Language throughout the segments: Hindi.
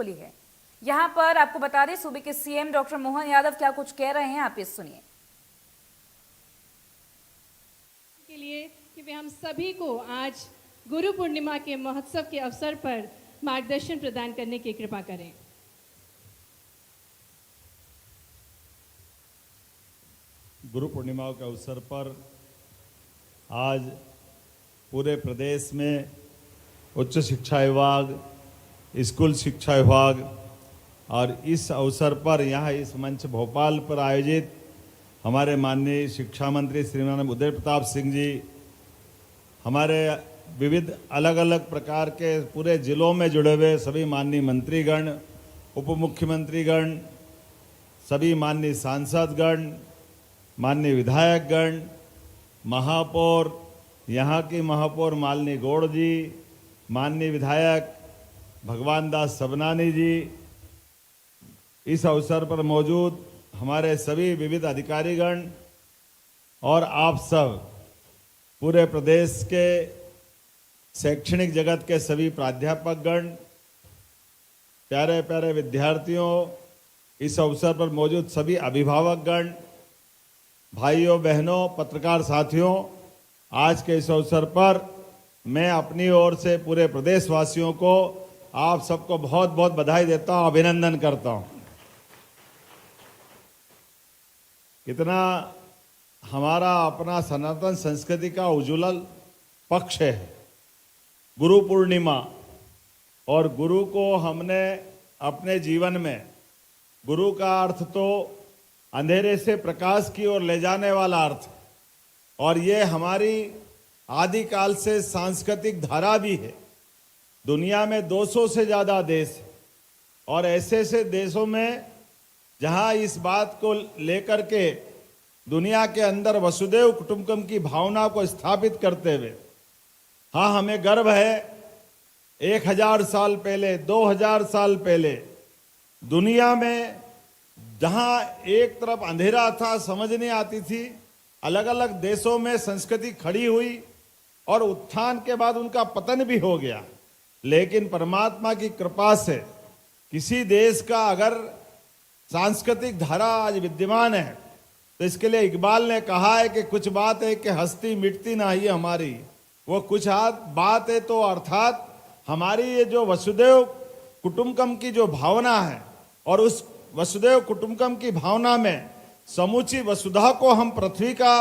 बोली है। यहाँ पर आपको बता दें सूबे के सीएम डॉक्टर मोहन यादव क्या कुछ कह रहे हैं, आप ये सुनिए। के लिए कि वे हम सभी को आज गुरु पूर्णिमा के महोत्सव के अवसर पर मार्गदर्शन प्रदान करने की कृपा करें। गुरु पूर्णिमा के अवसर पर आज पूरे प्रदेश में उच्च शिक्षा विभाग, स्कूल शिक्षा विभाग और इस अवसर पर यहाँ इस मंच भोपाल पर आयोजित हमारे माननीय शिक्षा मंत्री श्रीमान उदय प्रताप सिंह जी, हमारे विविध अलग अलग प्रकार के पूरे जिलों में जुड़े हुए सभी माननीय मंत्रीगण, उप मुख्यमंत्रीगण, सभी माननीय सांसदगण, माननीय विधायकगण, महापौर, यहाँ की महापौर मालिनी गौड़ जी, माननीय विधायक भगवान दास सबनानी जी, इस अवसर पर मौजूद हमारे सभी विविध अधिकारीगण और आप सब पूरे प्रदेश के शैक्षणिक जगत के सभी प्राध्यापकगण, प्यारे प्यारे विद्यार्थियों, इस अवसर पर मौजूद सभी अभिभावकगण, भाइयों बहनों, पत्रकार साथियों, आज के इस अवसर पर मैं अपनी ओर से पूरे प्रदेशवासियों को, आप सबको बहुत बहुत बधाई देता हूं, अभिनंदन करता हूं। कितना हमारा अपना सनातन संस्कृति का उज्ज्वल पक्ष है गुरु पूर्णिमा, और गुरु को हमने अपने जीवन में, गुरु का अर्थ तो अंधेरे से प्रकाश की ओर ले जाने वाला अर्थ, और ये हमारी आदिकाल से सांस्कृतिक धारा भी है। दुनिया में 200 से ज़्यादा देश है, और ऐसे ऐसे देशों में जहाँ इस बात को लेकर के दुनिया के अंदर वसुदेव कुटुंबकम की भावना को स्थापित करते हुए, हाँ, हमें गर्व है 1000 साल पहले, 2000 साल पहले दुनिया में जहाँ एक तरफ अंधेरा था, समझ नहीं आती थी, अलग अलग देशों में संस्कृति खड़ी हुई और उत्थान के बाद उनका पतन भी हो गया। लेकिन परमात्मा की कृपा से किसी देश का अगर सांस्कृतिक धारा आज विद्यमान है, तो इसके लिए इकबाल ने कहा है कि कुछ बात है कि हस्ती मिटती नहीं हमारी, वो कुछ बात है तो अर्थात हमारी ये जो वसुदेव कुटुंबकम की जो भावना है, और उस वसुदेव कुटुंबकम की भावना में समूची वसुधा को हम पृथ्वी का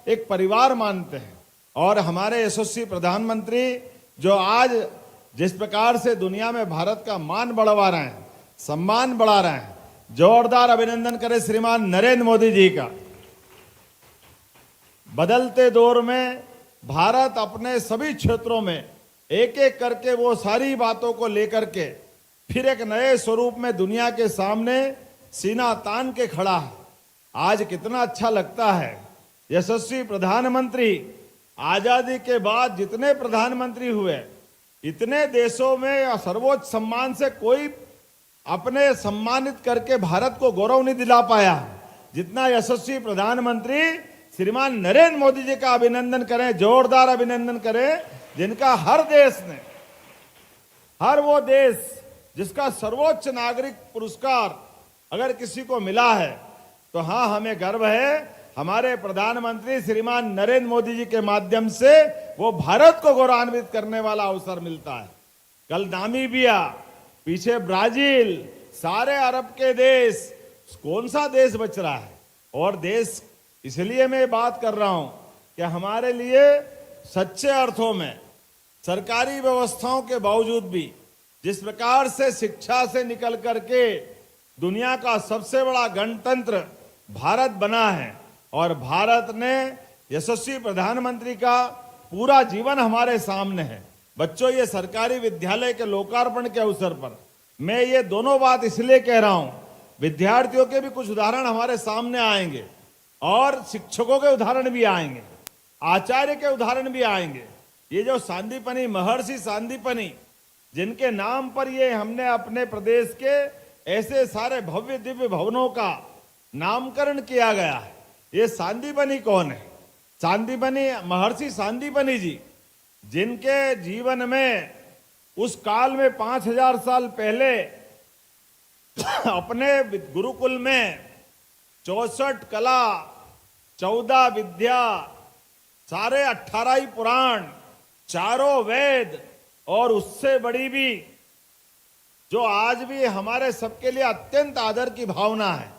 एक परिवार मानते हैं। और हमारे यशस्वी प्रधानमंत्री जो आज जिस प्रकार से दुनिया में भारत का मान बढ़वा रहे हैं, सम्मान बढ़ा रहे हैं, जोरदार अभिनंदन करें श्रीमान नरेंद्र मोदी जी का। बदलते दौर में भारत अपने सभी क्षेत्रों में एक एक करके वो सारी बातों को लेकर के फिर एक नए स्वरूप में दुनिया के सामने सीना तान के खड़ा है। आज कितना अच्छा लगता है, यशस्वी प्रधानमंत्री, आजादी के बाद जितने प्रधानमंत्री हुए, इतने देशों में सर्वोच्च सम्मान से कोई अपने सम्मानित करके भारत को गौरव नहीं दिला पाया जितना यशस्वी प्रधानमंत्री श्रीमान नरेंद्र मोदी जी का अभिनंदन करें, जोरदार अभिनंदन करें, जिनका हर देश ने, हर वो देश जिसका सर्वोच्च नागरिक पुरस्कार अगर किसी को मिला है, तो हाँ, हमें गर्व है हमारे प्रधानमंत्री श्रीमान नरेंद्र मोदी जी के माध्यम से वो भारत को गौरवान्वित करने वाला अवसर मिलता है। कल नामीबिया, पीछे ब्राजील, सारे अरब के देश, कौन सा देश बच रहा है? और देश, इसलिए मैं बात कर रहा हूं कि हमारे लिए सच्चे अर्थों में सरकारी व्यवस्थाओं के बावजूद भी जिस प्रकार से शिक्षा से निकल करके दुनिया का सबसे बड़ा गणतंत्र भारत बना है, और भारत ने यशस्वी प्रधानमंत्री का पूरा जीवन हमारे सामने है। बच्चों, ये सरकारी विद्यालय के लोकार्पण के अवसर पर मैं ये दोनों बात इसलिए कह रहा हूं, विद्यार्थियों के भी कुछ उदाहरण हमारे सामने आएंगे और शिक्षकों के उदाहरण भी आएंगे, आचार्य के उदाहरण भी आएंगे। ये जो सांदीपनी, महर्षि सांदीपनी, जिनके नाम पर ये हमने अपने प्रदेश के ऐसे सारे भव्य दिव्य भवनों का नामकरण किया गया है। ये सांदीपनी कौन है? सांदीपनी महर्षि सांदीपनी जी, जिनके जीवन में उस काल में 5000 साल पहले अपने गुरुकुल में 64 कला, 14 विद्या, सारे 18 ही पुराण, चारों वेद और उससे बड़ी भी जो आज भी हमारे सबके लिए अत्यंत आदर की भावना है,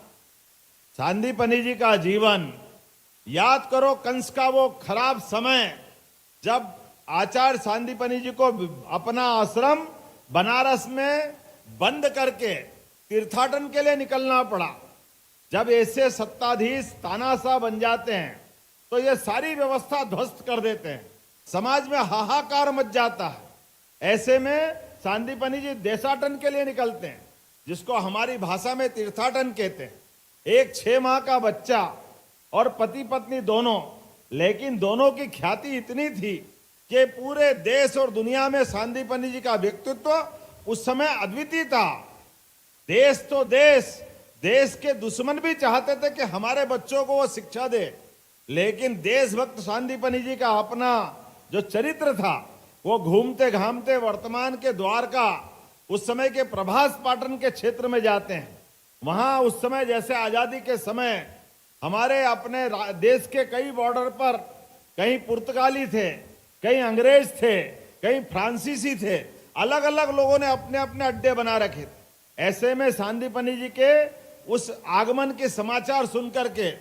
सांदीपनि जी का जीवन। याद करो कंस का वो खराब समय, जब आचार्य सांदीपनि जी को अपना आश्रम बनारस में बंद करके तीर्थाटन के लिए निकलना पड़ा। जब ऐसे सत्ताधीश तानाशाह बन जाते हैं तो ये सारी व्यवस्था ध्वस्त कर देते हैं, समाज में हाहाकार मच जाता है। ऐसे में सांदीपनि जी देशाटन के लिए निकलते हैं, जिसको हमारी भाषा में तीर्थाटन कहते हैं। एक 6 माह का बच्चा और पति पत्नी दोनों, लेकिन दोनों की ख्याति इतनी थी कि पूरे देश और दुनिया में सांदीपनि जी का व्यक्तित्व उस समय अद्वितीय था। देश तो देश के दुश्मन भी चाहते थे कि हमारे बच्चों को वो शिक्षा दे, लेकिन देशभक्त सांदीपनि जी का अपना जो चरित्र था, वो घूमते घामते वर्तमान के द्वारका, उस समय के प्रभास पाटन के क्षेत्र में जाते हैं। वहां उस समय जैसे आजादी के समय हमारे अपने देश के कई बॉर्डर पर कहीं पुर्तगाली थे, कहीं अंग्रेज थे, कहीं फ्रांसीसी थे, अलग अलग लोगों ने अपने अपने अड्डे बना रखे थे। ऐसे में सांदीपनि जी के उस आगमन के समाचार सुनकर के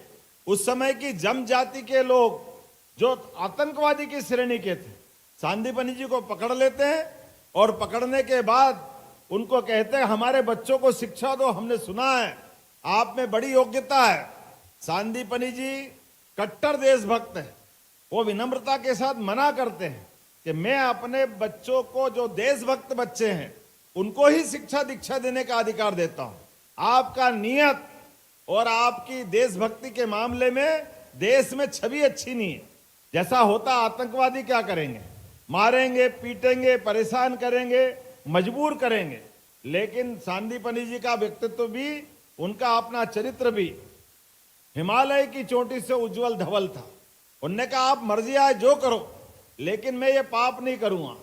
उस समय की जम जाति के लोग जो आतंकवादी की श्रेणी के थे, सांदीपनि जी को पकड़ लेते हैं और पकड़ने के बाद उनको कहते हैं हमारे बच्चों को शिक्षा दो, हमने सुना है आप में बड़ी योग्यता है। सांदीपनि जी कट्टर देशभक्त है, वो विनम्रता के साथ मना करते हैं कि मैं अपने बच्चों को, जो देशभक्त बच्चे हैं, उनको ही शिक्षा दीक्षा देने का अधिकार देता हूं। आपका नियत और आपकी देशभक्ति के मामले में देश में छवि अच्छी नहीं है। जैसा होता आतंकवादी क्या करेंगे, मारेंगे, पीटेंगे, परेशान करेंगे, मजबूर करेंगे। लेकिन सांदीपनि जी का व्यक्तित्व भी, उनका अपना चरित्र भी हिमालय की चोटी से उज्जवल धवल था। उनने कहा आप मर्जी आए जो करो, लेकिन मैं ये पाप नहीं करूंगा।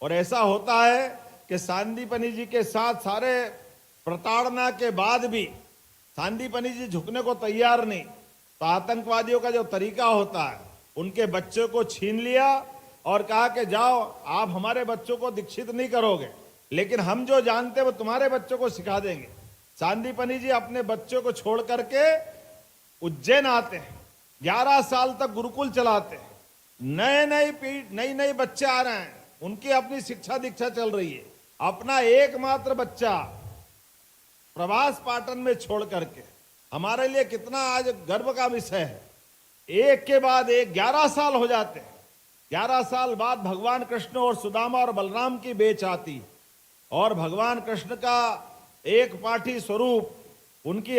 और ऐसा होता है कि सांदीपनि जी के साथ सारे प्रताड़ना के बाद भी सांदीपनि जी झुकने को तैयार नहीं। तो आतंकवादियों का जो तरीका होता है, उनके बच्चों को छीन लिया और कहा कि जाओ, आप हमारे बच्चों को दीक्षित नहीं करोगे, लेकिन हम जो जानते वो तुम्हारे बच्चों को सिखा देंगे। सांदीपनि जी अपने बच्चों को छोड़ करके उज्जैन आते हैं, 11 साल तक गुरुकुल चलाते हैं। नए नए बच्चे आ रहे हैं, उनकी अपनी शिक्षा दीक्षा चल रही है। अपना एकमात्र बच्चा प्रभास पाटन में छोड़ करके, हमारे लिए कितना आज गर्व का विषय है। एक के बाद एक 11 साल हो जाते हैं। 11 साल बाद भगवान कृष्ण और सुदामा और बलराम की बेच आती, और भगवान कृष्ण का एक पाठी स्वरूप, उनकी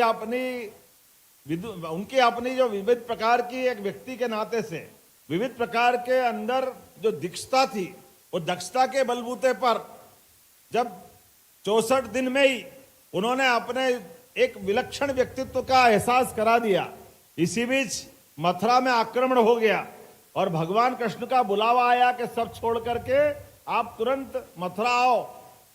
अपनी जो विविध प्रकार की एक व्यक्ति के नाते से विविध प्रकार के अंदर जो दक्षता थी, वो दक्षता के बलबूते पर जब 64 दिन में ही उन्होंने अपने एक विलक्षण व्यक्तित्व का एहसास करा दिया। इसी बीच मथुरा में आक्रमण हो गया और भगवान कृष्ण का बुलावा आया कि सब छोड़ करके आप तुरंत मथुरा आओ,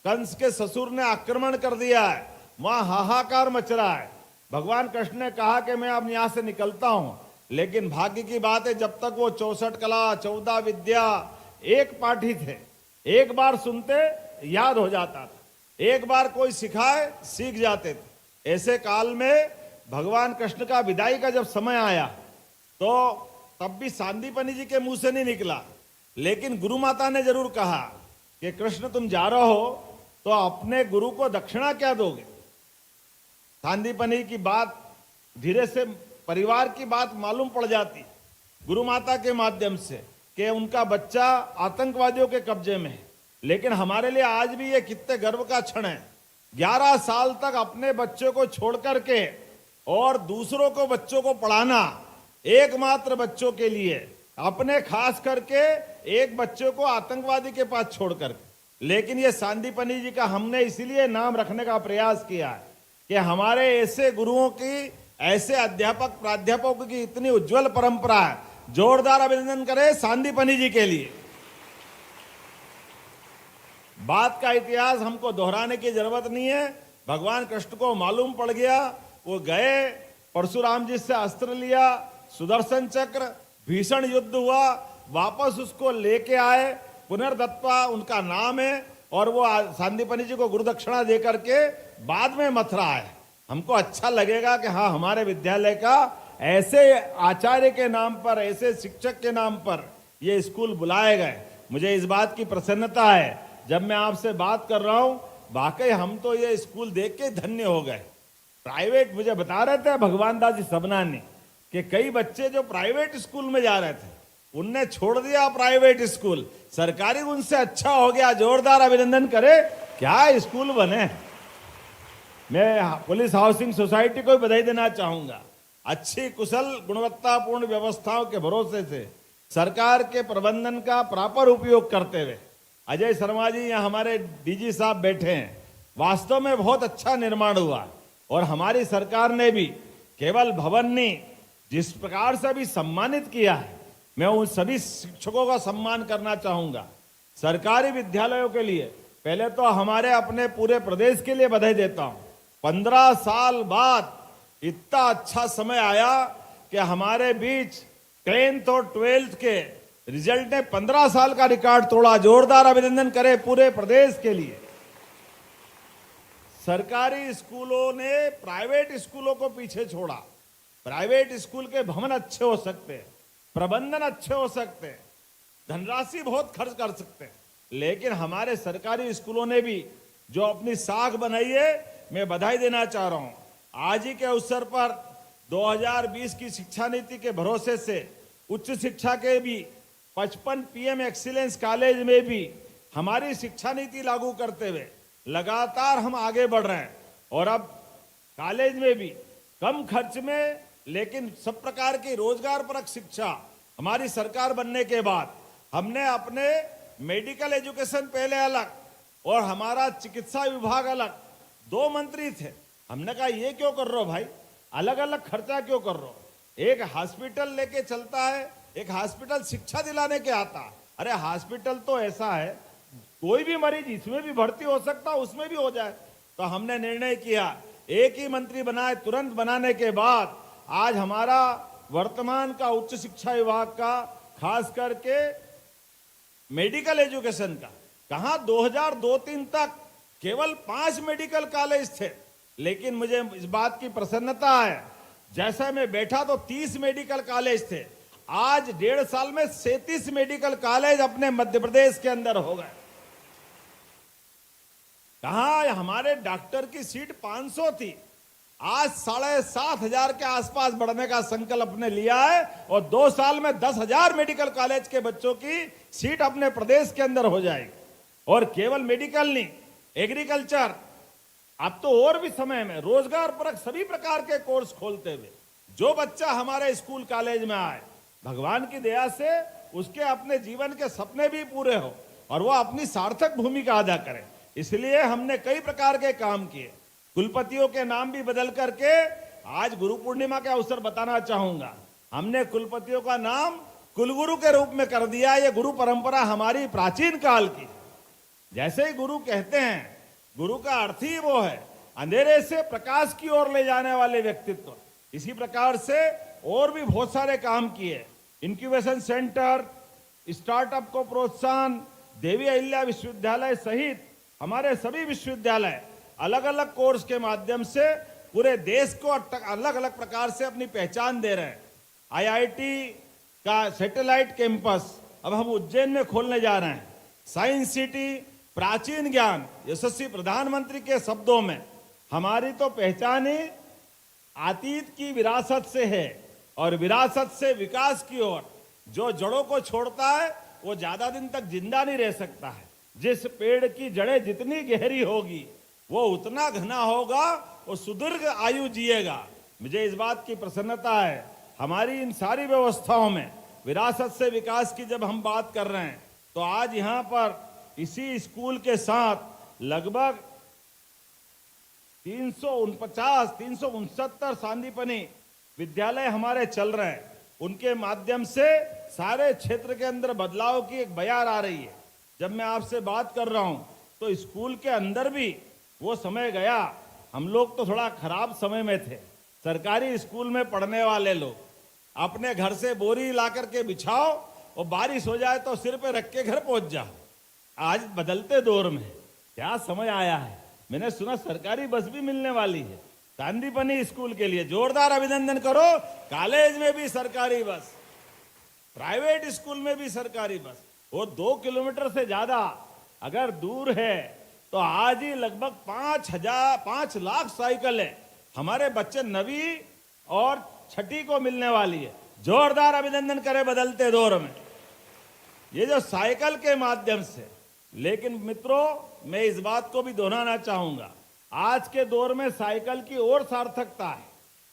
कंस के ससुर ने आक्रमण कर दिया है, वहां हाहाकार मच रहा है। भगवान कृष्ण ने कहा कि मैं अब यहां से निकलता हूं, लेकिन भाग्य की बात है जब तक वो 64 कला, 14 विद्या, एक पाठी थे, एक बार सुनते याद हो जाता था, एक बार कोई सिखाए सीख जाते थे। ऐसे काल में भगवान कृष्ण का विदाई का जब समय आया तो तब भी सांदीपनि जी के मुंह से नहीं निकला, लेकिन गुरु माता ने जरूर कहा कि कृष्ण तुम जा रहे हो तो अपने गुरु को दक्षिणा क्या दोगे। सांदीपनि की बात धीरे से परिवार की बात मालूम पड़ जाती गुरु माता के माध्यम से कि उनका बच्चा आतंकवादियों के कब्जे में है। लेकिन हमारे लिए आज भी ये कितने गर्व का क्षण है, 11 साल तक अपने बच्चों को छोड़ करके और दूसरों को बच्चों को पढ़ाना, एकमात्र बच्चों के लिए, अपने खास करके एक बच्चों को आतंकवादी के पास छोड़ करके। लेकिन ये सांदीपनि जी का हमने इसीलिए नाम रखने का प्रयास किया है कि हमारे ऐसे गुरुओं की, ऐसे अध्यापक प्राध्यापकों की इतनी उज्जवल परंपरा है। जोरदार अभिनंदन करें सांदीपनि जी के लिए। बात का इतिहास हमको दोहराने की जरूरत नहीं है, भगवान कृष्ण को मालूम पड़ गया, वो गए, परशुराम जी से अस्त्र लिया, सुदर्शन चक्र, भीषण युद्ध हुआ, वापस उसको लेके आए, पुनर्दत्ता उनका नाम है, और वो सांदीपनि जी को गुरुदक्षिणा दे करके बाद में मथुरा आए। हमको अच्छा लगेगा कि हाँ, हमारे विद्यालय का ऐसे आचार्य के नाम पर, ऐसे शिक्षक के नाम पर ये स्कूल बुलाए गए। मुझे इस बात की प्रसन्नता है, जब मैं आपसे बात कर रहा हूं, वाकई हम तो ये स्कूल देख के धन्य हो गए। प्राइवेट, मुझे बता रहे थे भगवान दास जी सबनानी कि कई बच्चे जो प्राइवेट स्कूल में जा रहे थे, उनने छोड़ दिया प्राइवेट स्कूल, सरकारी उनसे अच्छा हो गया। जोरदार अभिनंदन करे, क्या स्कूल बने। मैं पुलिस हाउसिंग सोसाइटी को भी बधाई देना चाहूंगा। अच्छी कुशल गुणवत्तापूर्ण व्यवस्थाओं के भरोसे से सरकार के प्रबंधन का प्रॉपर उपयोग करते हुए, अजय शर्मा जी यहाँ हमारे डीजी साहब बैठे हैं, वास्तव में बहुत अच्छा निर्माण हुआ। और हमारी सरकार ने भी केवल भवन नहीं, जिस प्रकार से भी सम्मानित किया है, मैं उन सभी शिक्षकों का सम्मान करना चाहूंगा। सरकारी विद्यालयों के लिए पहले तो हमारे अपने पूरे प्रदेश के लिए बधाई देता हूं। 15 साल बाद इतना अच्छा समय आया कि हमारे बीच 10th और 12th के रिजल्ट ने 15 साल का रिकॉर्ड तोड़ा। जोरदार अभिनंदन करें पूरे प्रदेश के लिए। सरकारी स्कूलों ने प्राइवेट स्कूलों को पीछे छोड़ा। प्राइवेट स्कूल के भवन अच्छे हो सकते हैं, प्रबंधन अच्छे हो सकते हैं, धनराशि बहुत खर्च कर सकते हैं, लेकिन हमारे सरकारी स्कूलों ने भी जो अपनी साख बनाई है, मैं बधाई देना चाह रहा हूं। आज ही के अवसर पर 2020 की शिक्षा नीति के भरोसे से उच्च शिक्षा के भी 55 पीएम एक्सीलेंस कॉलेज में भी हमारी शिक्षा नीति लागू करते हुए लगातार हम आगे बढ़ रहे हैं। और अब कॉलेज में भी कम खर्च में, लेकिन सब प्रकार की रोजगारपरक शिक्षा हमारी सरकार बनने के बाद हमने अपने मेडिकल एजुकेशन पहले अलग और हमारा चिकित्सा विभाग अलग, 2 मंत्री थे। हमने कहा ये क्यों कर रहे हो भाई, अलग अलग खर्चा क्यों कर रहे हो। एक हॉस्पिटल लेके चलता है, एक हॉस्पिटल शिक्षा दिलाने के आता। अरे हॉस्पिटल तो ऐसा है, कोई भी मरीज इसमें भी भर्ती हो सकता, उसमें भी हो जाए। तो हमने निर्णय किया, एक ही मंत्री बनाए। तुरंत बनाने के बाद आज हमारा वर्तमान का उच्च शिक्षा विभाग का, खास करके मेडिकल एजुकेशन का, कहां 2002-3 तक केवल 5 मेडिकल कॉलेज थे, लेकिन मुझे इस बात की प्रसन्नता है, जैसे मैं बैठा तो 30 मेडिकल कॉलेज थे, आज 1.5 साल में 37 मेडिकल कॉलेज अपने मध्य प्रदेश के अंदर हो गए। कहा हमारे डॉक्टर की सीट 500 थी, आज 7,500 के आसपास बढ़ने का संकल्प अपने लिया है, और 2 साल में 10,000 मेडिकल कॉलेज के बच्चों की सीट अपने प्रदेश के अंदर हो जाएगी। और केवल मेडिकल नहीं, एग्रीकल्चर, अब तो और भी समय में रोजगार परक सभी प्रकार के कोर्स खोलते हुए जो बच्चा हमारे स्कूल कॉलेज में आए, भगवान की दया से उसके अपने जीवन के सपने भी पूरे हो और वो अपनी सार्थक भूमिका अदा करे। इसलिए हमने कई प्रकार के काम किए। कुलपतियों के नाम भी बदल करके आज गुरु पूर्णिमा के अवसर बताना चाहूंगा, हमने कुलपतियों का नाम कुलगुरु के रूप में कर दिया। ये गुरु परंपरा हमारी प्राचीन काल की। जैसे ही गुरु कहते हैं, गुरु का अर्थ ही वो है अंधेरे से प्रकाश की ओर ले जाने वाले व्यक्तित्व। इसी प्रकार से और भी बहुत सारे काम किए। इंक्यूबेशन सेंटर, स्टार्टअप को प्रोत्साहन, देवी अहिल्या विश्वविद्यालय सहित हमारे सभी विश्वविद्यालय अलग अलग कोर्स के माध्यम से पूरे देश को अलग अलग प्रकार से अपनी पहचान दे रहे हैं। आईआईटी का सैटेलाइट कैंपस अब हम उज्जैन में खोलने जा रहे हैं। साइंस सिटी, प्राचीन ज्ञान, यशस्वी प्रधानमंत्री के शब्दों में हमारी तो पहचान ही अतीत की विरासत से है और विरासत से विकास की ओर। जो जड़ों को छोड़ता है वो ज्यादा दिन तक जिंदा नहीं रह सकता है। जिस पेड़ की जड़ें जितनी गहरी होगी वो उतना घना होगा, वो सुदीर्घ आयु जिएगा। मुझे इस बात की प्रसन्नता है, हमारी इन सारी व्यवस्थाओं में विरासत से विकास की जब हम बात कर रहे हैं, तो आज यहाँ पर इसी स्कूल के साथ लगभग 369 सांदीपनि विद्यालय हमारे चल रहे हैं। उनके माध्यम से सारे क्षेत्र के अंदर बदलाव की एक बयार आ रही है। जब मैं आपसे बात कर रहा हूं तो स्कूल के अंदर भी वो समय गया हम लोग तो थोड़ा खराब समय में थे। सरकारी स्कूल में पढ़ने वाले लोग अपने घर से बोरी ला करके बिछाओ और बारिश हो जाए तो सिर पे रख के घर पहुंच जाओ। आज बदलते दौर में क्या समय आया है। मैंने सुना सरकारी बस भी मिलने वाली है सांदीपनी स्कूल के लिए। जोरदार अभिनंदन करो। कॉलेज में भी सरकारी बस, प्राइवेट स्कूल में भी सरकारी बस। वो 2 किलोमीटर से ज्यादा अगर दूर है तो आज ही लगभग 5 लाख साइकिलें हमारे बच्चे 9वीं और 6ठी को मिलने वाली है। जोरदार अभिनंदन करें बदलते दौर में ये जो साइकिल के माध्यम से। लेकिन मित्रों, मैं इस बात को भी दोहराना चाहूंगा, आज के दौर में साइकिल की और सार्थकता है।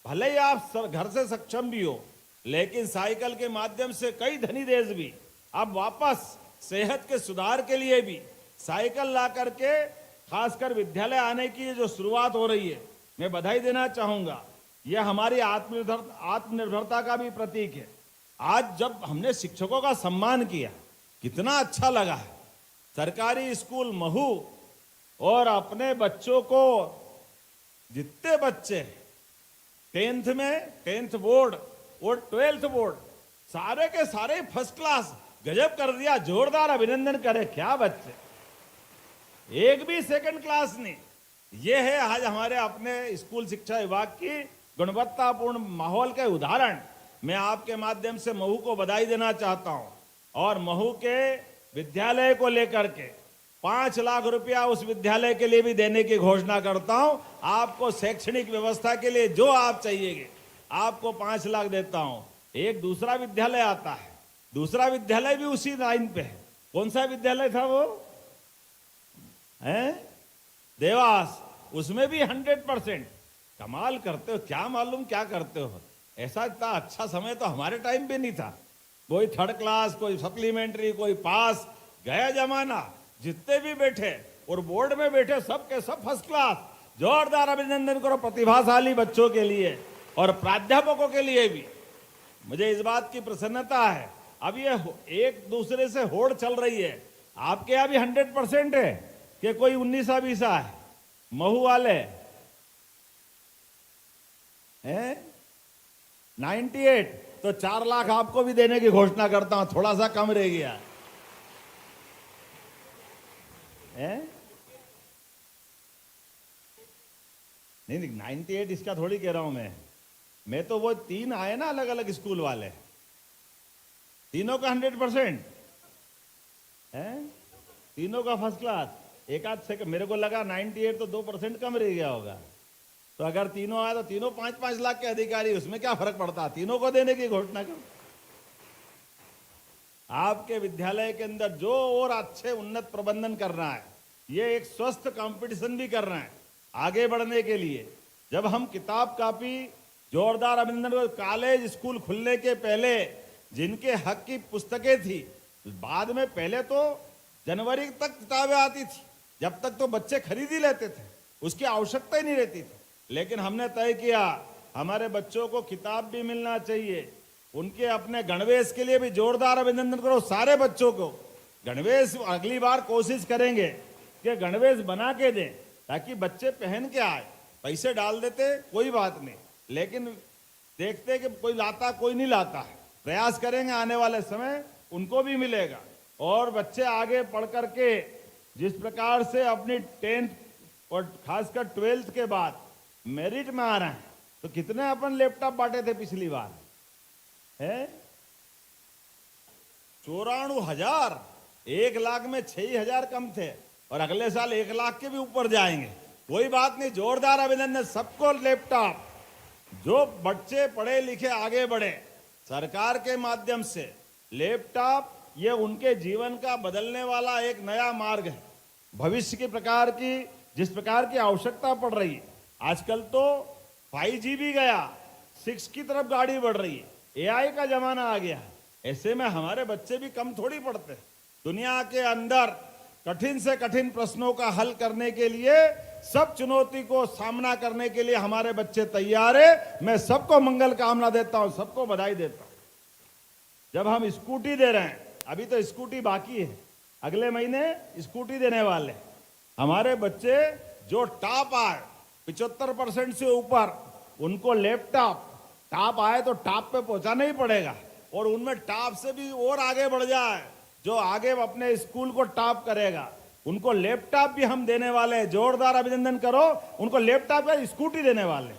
भले ही आप घर से सक्षम भी हो, लेकिन साइकिल के माध्यम से कई धनी देश भी अब वापस सेहत के सुधार के लिए भी साइकिल ला करके खासकर विद्यालय आने की जो शुरुआत हो रही है, मैं बधाई देना चाहूंगा। यह हमारी आत्मनिर्भरता का भी प्रतीक है। आज जब हमने शिक्षकों का सम्मान किया, कितना अच्छा लगा है। सरकारी स्कूल महू और अपने बच्चों को, जितने बच्चे 10th बोर्ड और 12th बोर्ड सारे के सारे फर्स्ट क्लास, गजब कर दिया। जोरदार अभिनंदन करें। क्या बच्चे, एक भी सेकंड क्लास नहीं। ये है आज हमारे अपने स्कूल शिक्षा विभाग की गुणवत्तापूर्ण माहौल के उदाहरण। मैं आपके माध्यम से महू को बधाई देना चाहता हूं और महू के विद्यालय को लेकर के 5 लाख रुपया उस विद्यालय के लिए भी देने की घोषणा करता हूं। आपको शैक्षणिक व्यवस्था के लिए जो आप चाहिएगे आपको 5 लाख देता हूं। एक दूसरा विद्यालय आता है, दूसरा विद्यालय भी उसी लाइन पे है। कौन सा विद्यालय था वो है? देवास। उसमें भी 100%। कमाल करते हो। क्या मालूम क्या करते हो। ऐसा इतना अच्छा समय तो हमारे टाइम पे नहीं था। कोई 3rd क्लास, कोई सप्लीमेंट्री, कोई पास, गया जमाना। जितने भी बैठे और बोर्ड में बैठे सब के सब फर्स्ट क्लास। जोरदार अभिनंदन करो प्रतिभाशाली बच्चों के लिए और प्राध्यापकों के लिए भी। मुझे इस बात की प्रसन्नता है। अब ये एक दूसरे से होड़ चल रही है। आपके यहाँ भी 100% है कि कोई 19-20 है? महू वाले हैं 98। तो 4 लाख आपको भी देने की घोषणा करता हूं। थोड़ा सा कम रह गया है? नहीं 98 इसका थोड़ी कह रहा हूं मैं तो वो 3 आए ना अलग अलग स्कूल वाले, तीनों का 100% है। तीनों का फर्स्ट क्लास। एक आध से मेरे को लगा 98 तो 2% कम रह गया होगा। तो अगर तीनों आए तो तीनों 5-5 लाख के अधिकारी, उसमें क्या फर्क पड़ता। तीनों को देने की घोषणा करो। आपके विद्यालय के अंदर जो और अच्छे उन्नत प्रबंधन कर रहा है, ये एक स्वस्थ कंपटीशन भी कर रहे हैं आगे बढ़ने के लिए। जब हम किताब कापी, जोरदार अभिनंदन। कॉलेज स्कूल खुलने के पहले जिनके हक की पुस्तकें थी, बाद में पहले तो जनवरी तक किताबें आती थी, जब तक तो बच्चे खरीद ही लेते थे, उसकी आवश्यकता ही नहीं रहती थी। लेकिन हमने तय किया हमारे बच्चों को किताब भी मिलना चाहिए। उनके अपने गणवेश के लिए भी जोरदार अभिनंदन करो सारे बच्चों को। गणवेश अगली बार कोशिश करेंगे कि गणवेश बना के दें ताकि बच्चे पहन के आए। पैसे डाल देते कोई बात नहीं, लेकिन देखते कि कोई लाता कोई नहीं लाता है। प्रयास करेंगे आने वाले समय उनको भी मिलेगा। और बच्चे आगे पढ़ करके जिस प्रकार से अपनी 10th और खासकर 12th के बाद मेरिट में आ रहे हैं, तो कितने अपन लैपटॉप बांटे थे पिछली बार है? 94,000। 1 लाख में 6,000 कम थे और अगले साल 1 लाख के भी ऊपर जाएंगे। कोई बात नहीं, जोरदार अभिनंदन सबको लैपटॉप। जो बच्चे पढ़े लिखे आगे बढ़े सरकार के माध्यम से लैपटॉप, ये उनके जीवन का बदलने वाला एक नया मार्ग है। भविष्य के प्रकार की जिस प्रकार की आवश्यकता पड़ रही है, आजकल तो 5G भी गया, 6 की तरफ गाड़ी बढ़ रही है, AI का जमाना आ गया है। ऐसे में हमारे बच्चे भी कम थोड़ी पढ़ते हैं। दुनिया के अंदर कठिन से कठिन प्रश्नों का हल करने के लिए, सब चुनौती को सामना करने के लिए हमारे बच्चे तैयार है। मैं सबको मंगल कामना देता हूं, सबको बधाई देता हूं। जब हम स्कूटी दे रहे हैं, अभी तो स्कूटी बाकी है, अगले महीने स्कूटी देने वाले हमारे बच्चे जो टॉप आए 75% से ऊपर उनको लैपटॉप टॉप आए तो टॉप पे पहुंचाना ही पड़ेगा, और उनमें टॉप से भी और आगे बढ़ जाए, जो आगे अपने स्कूल को टॉप करेगा उनको लैपटॉप भी हम देने वाले हैं। जोरदार अभिनंदन करो, उनको लैपटॉप या स्कूटी देने वाले,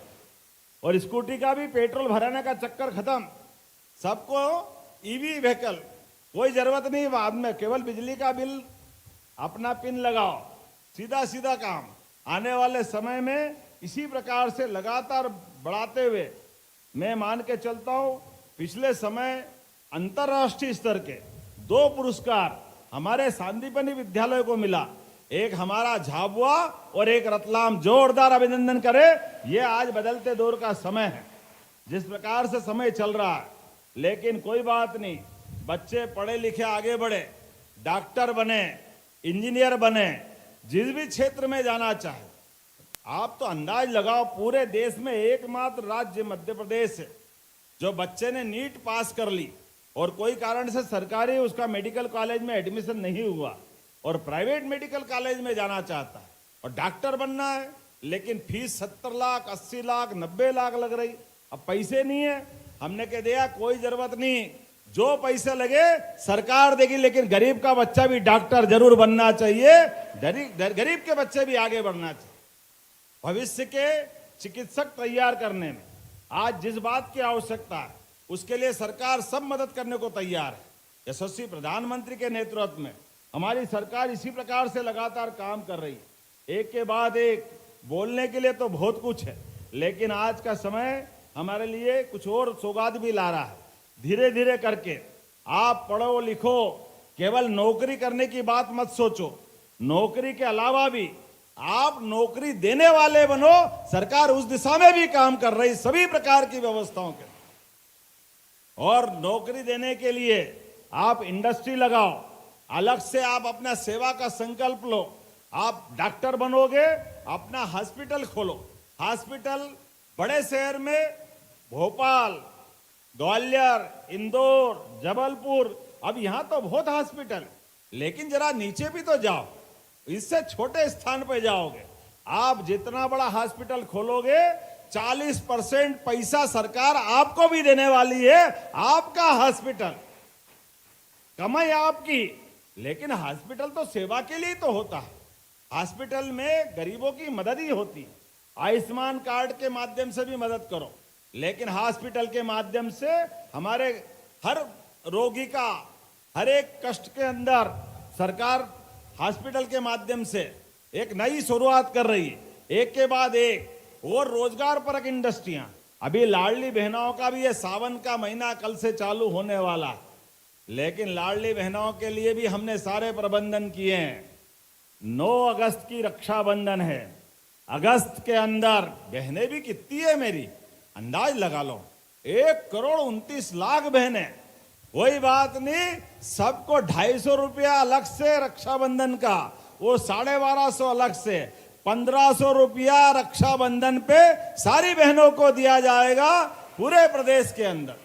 और स्कूटी का भी पेट्रोल भराने का चक्कर खत्म, सबको ईवी व्हीकल, कोई जरूरत नहीं बाद में, केवल बिजली का बिल अपना पिन लगाओ, सीधा सीधा काम। आने वाले समय में इसी प्रकार से लगातार बढ़ाते हुए मैं मान के चलता हूं। पिछले समय अंतर्राष्ट्रीय स्तर के 2 पुरस्कार हमारे सांदीपनि विद्यालय को मिला, एक हमारा झाबुआ और एक रतलाम। जोरदार अभिनंदन करें। ये आज बदलते दौर का समय है, जिस प्रकार से समय चल रहा है, लेकिन कोई बात नहीं, बच्चे पढ़े लिखे आगे बढ़े, डॉक्टर बने, इंजीनियर बने, जिस भी क्षेत्र में जाना चाहे। आप तो अंदाज लगाओ, पूरे देश में एकमात्र राज्य मध्य प्रदेश है जो बच्चे ने नीट पास कर ली और कोई कारण से सरकारी उसका मेडिकल कॉलेज में एडमिशन नहीं हुआ और प्राइवेट मेडिकल कॉलेज में जाना चाहता है और डॉक्टर बनना है, लेकिन फीस 70 लाख, 80 लाख, 90 लाख लग रही। अब पैसे नहीं है, हमने कह दिया कोई जरूरत नहीं, जो पैसे लगे सरकार देगी, लेकिन गरीब का बच्चा भी डॉक्टर जरूर बनना चाहिए, गरीब के बच्चे भी आगे बढ़ना चाहिए। भविष्य के चिकित्सक तैयार करने में आज जिस बात की आवश्यकता है उसके लिए सरकार सब मदद करने को तैयार है। यशस्वी प्रधानमंत्री के नेतृत्व में हमारी सरकार इसी प्रकार से लगातार काम कर रही है। एक के बाद एक बोलने के लिए तो बहुत कुछ है, लेकिन आज का समय हमारे लिए कुछ और सौगात भी ला रहा है। धीरे धीरे करके आप पढ़ो लिखो, केवल नौकरी करने की बात मत सोचो, नौकरी के अलावा भी आप नौकरी देने वाले बनो। सरकार उस दिशा में भी काम कर रही, सभी प्रकार की व्यवस्थाओं के, और नौकरी देने के लिए आप इंडस्ट्री लगाओ, अलग से आप अपना सेवा का संकल्प लो। आप डॉक्टर बनोगे, अपना हॉस्पिटल खोलो। हॉस्पिटल बड़े शहर में भोपाल, ग्वालियर, इंदौर, जबलपुर, अब यहां तो बहुत हॉस्पिटल, लेकिन जरा नीचे भी तो जाओ, इससे छोटे स्थान पे जाओगे। आप जितना बड़ा हॉस्पिटल खोलोगे 40% पैसा सरकार आपको भी देने वाली है। आपका हॉस्पिटल, कमाई आपकी, लेकिन हॉस्पिटल तो सेवा के लिए तो होता है। हॉस्पिटल में गरीबों की मदद ही होती है। आयुष्मान कार्ड के माध्यम से भी मदद करो, लेकिन हॉस्पिटल के माध्यम से हमारे हर रोगी का हर एक कष्ट के अंदर सरकार हॉस्पिटल के माध्यम से एक नई शुरुआत कर रही है। एक के बाद एक और रोजगार परक इंडस्ट्रियां, अभी लाडली बहनों का भी ये सावन का महीना कल से चालू होने वाला है, लेकिन लाडली बहनों के लिए भी हमने सारे प्रबंधन किए हैं। 9 अगस्त की रक्षाबंधन है, अगस्त के अंदर बहनें भी कितनी है मेरी, अंदाज लगा लो, 1,29,00,000 बहनें। कोई बात नहीं, सबको 250 रुपया अलग से रक्षाबंधन का, वो 1250 अलग से, 1500 रुपया रक्षाबंधन पे सारी बहनों को दिया जाएगा पूरे प्रदेश के अंदर।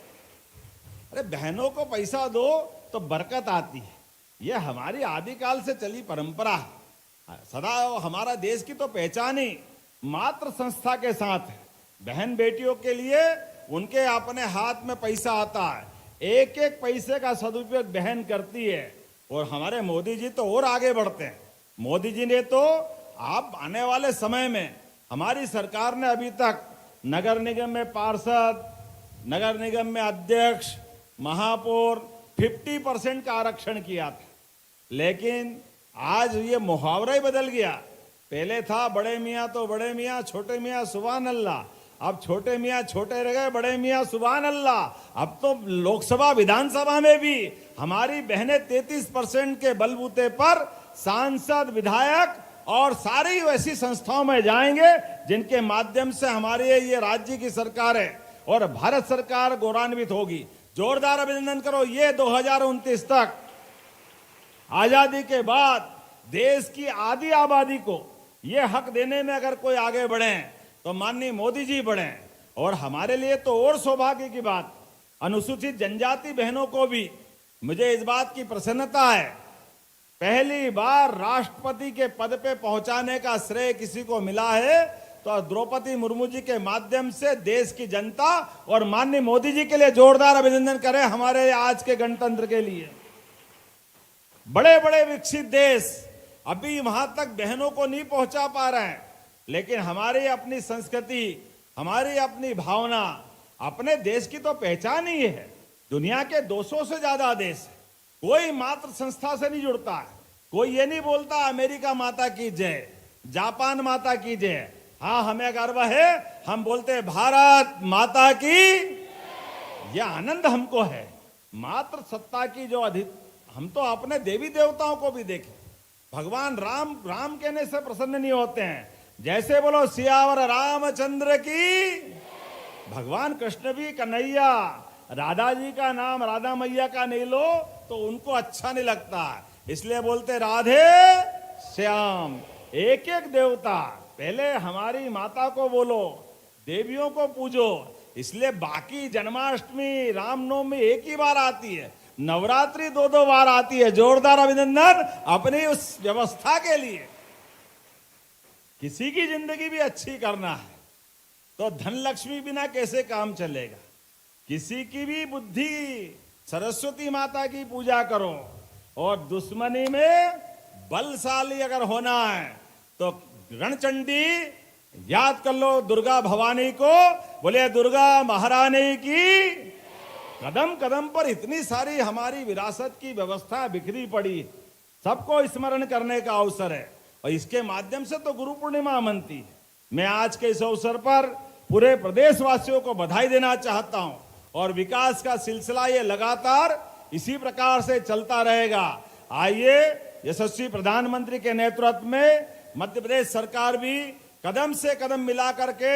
अरे बहनों को पैसा दो तो बरकत आती है, ये हमारी आदिकाल से चली परंपरा है। सदा हमारा देश की तो पहचान ही मातृ संस्था के साथ है। बहन बेटियों के लिए उनके अपने हाथ में पैसा आता है, एक एक पैसे का सदुपयोग बहन करती है, और हमारे मोदी जी तो और आगे बढ़ते हैं। मोदी जी ने तो आप आने वाले समय में, हमारी सरकार ने अभी तक नगर निगम में पार्षद, नगर निगम में अध्यक्ष, महापौर 50% का आरक्षण किया था, लेकिन आज ये मुहावरा ही बदल गया। पहले था बड़े मियाँ तो बड़े मियाँ, छोटे मियाँ सुभान अल्लाह, अब छोटे मियाँ छोटे रह गए, बड़े मियाँ सुभान अल्लाह। अब तो लोकसभा विधानसभा में भी हमारी बहनें 33% के बलबूते पर सांसद, विधायक और सारी वैसी संस्थाओं में जाएंगे जिनके माध्यम से हमारे ये राज्य की सरकार है और भारत सरकार गौरवान्वित होगी। जोरदार अभिनंदन करो। ये 2029 तक आजादी के बाद देश की आधी आबादी को ये हक देने में अगर कोई आगे बढ़े तो माननीय मोदी जी बढ़े। और हमारे लिए तो और सौभाग्य की बात, अनुसूचित जनजाति बहनों को भी मुझे इस बात की प्रसन्नता है, पहली बार राष्ट्रपति के पद पे पहुंचाने का श्रेय किसी को मिला है तो द्रौपदी मुर्मू जी के माध्यम से देश की जनता और माननीय मोदी जी के लिए जोरदार अभिनंदन करें हमारे आज के गणतंत्र के लिए। बड़े बड़े विकसित देश अभी वहां तक बहनों को नहीं पहुंचा पा रहे हैं, लेकिन हमारी अपनी संस्कृति, हमारी अपनी भावना, अपने देश की तो पहचान ही है। दुनिया के 200 से ज्यादा देश है, कोई मात्र संस्था से नहीं जुड़ता है, कोई ये नहीं बोलता अमेरिका माता की जय, जापान माता की जय। हाँ, हमें गर्व है, हम बोलते हैं भारत माता की। यह आनंद हमको है। मात्र सत्ता की जो हम तो अपने देवी देवताओं को भी देखें, भगवान राम राम कहने से प्रसन्न नहीं होते हैं। जैसे बोलो सियावर रामचंद्र की, भगवान कृष्ण भी कन्हैया, राधा जी का नाम राधा मैया का नहीं लो तो उनको अच्छा नहीं लगता, इसलिए बोलते राधे श्याम। एक एक देवता, पहले हमारी माता को बोलो, देवियों को पूजो, इसलिए बाकी जन्माष्टमी रामनवमी एक ही बार आती है, नवरात्रि दो दो बार आती है। जोरदार अभिनंदन अपनी उस व्यवस्था के लिए। किसी की जिंदगी भी अच्छी करना है तो धन लक्ष्मी बिना कैसे काम चलेगा। किसी की भी बुद्धि, सरस्वती माता की पूजा करो, और दुश्मनी में बलशाली अगर होना है तो रणचंडी याद कर लो, दुर्गा भवानी को, बोले दुर्गा महारानी की। कदम कदम पर इतनी सारी हमारी विरासत की व्यवस्था बिखरी पड़ी, सबको स्मरण करने का अवसर है, और इसके माध्यम से तो गुरु पूर्णिमा मनती है। मैं आज के इस अवसर पर पूरे प्रदेशवासियों को बधाई देना चाहता हूं, और विकास का सिलसिला ये लगातार इसी प्रकार से चलता रहेगा। आइए, यशस्वी प्रधानमंत्री के नेतृत्व में मध्य प्रदेश सरकार भी कदम से कदम मिला करके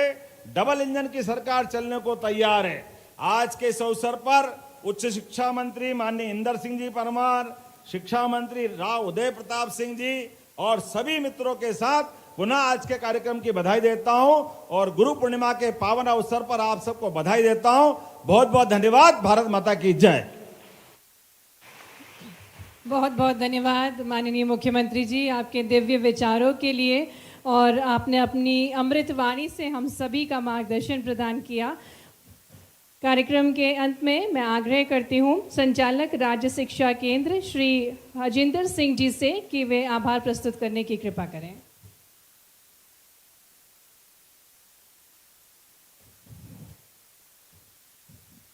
डबल इंजन की सरकार चलने को तैयार है। आज के इस अवसर पर उच्च शिक्षा मंत्री माननीय इंदर सिंह जी परमार, शिक्षा मंत्री राव उदय प्रताप सिंह जी और सभी मित्रों के साथ पुनः आज के कार्यक्रम की बधाई देता हूं, और गुरु पूर्णिमा के पावन अवसर पर आप सबको बधाई देता हूं। बहुत बहुत धन्यवाद। भारत माता की जय। बहुत बहुत धन्यवाद माननीय मुख्यमंत्री जी आपके दिव्य विचारों के लिए, और आपने अपनी अमृत वाणी से हम सभी का मार्गदर्शन प्रदान किया। कार्यक्रम के अंत में मैं आग्रह करती हूँ संचालक राज्य शिक्षा केंद्र श्री हजिंदर सिंह जी से कि वे आभार प्रस्तुत करने की कृपा करें।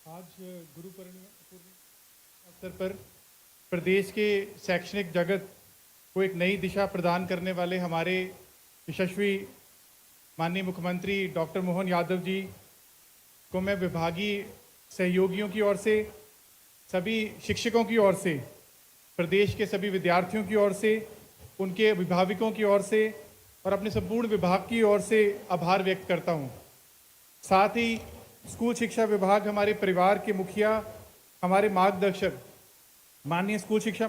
आज गुरु पूर्णिमा अवसर पर प्रदेश के शैक्षणिक जगत को एक नई दिशा प्रदान करने वाले हमारे यशस्वी माननीय मुख्यमंत्री डॉक्टर मोहन यादव जी को मैं विभागीय सहयोगियों की ओर से, सभी शिक्षकों की ओर से, प्रदेश के सभी विद्यार्थियों की ओर से, उनके अभिभावकों की ओर से और अपने संपूर्ण विभाग की ओर से आभार व्यक्त करता हूं। साथ ही स्कूल शिक्षा विभाग, हमारे परिवार के मुखिया, हमारे मार्गदर्शक माननीय स्कूल शिक्षा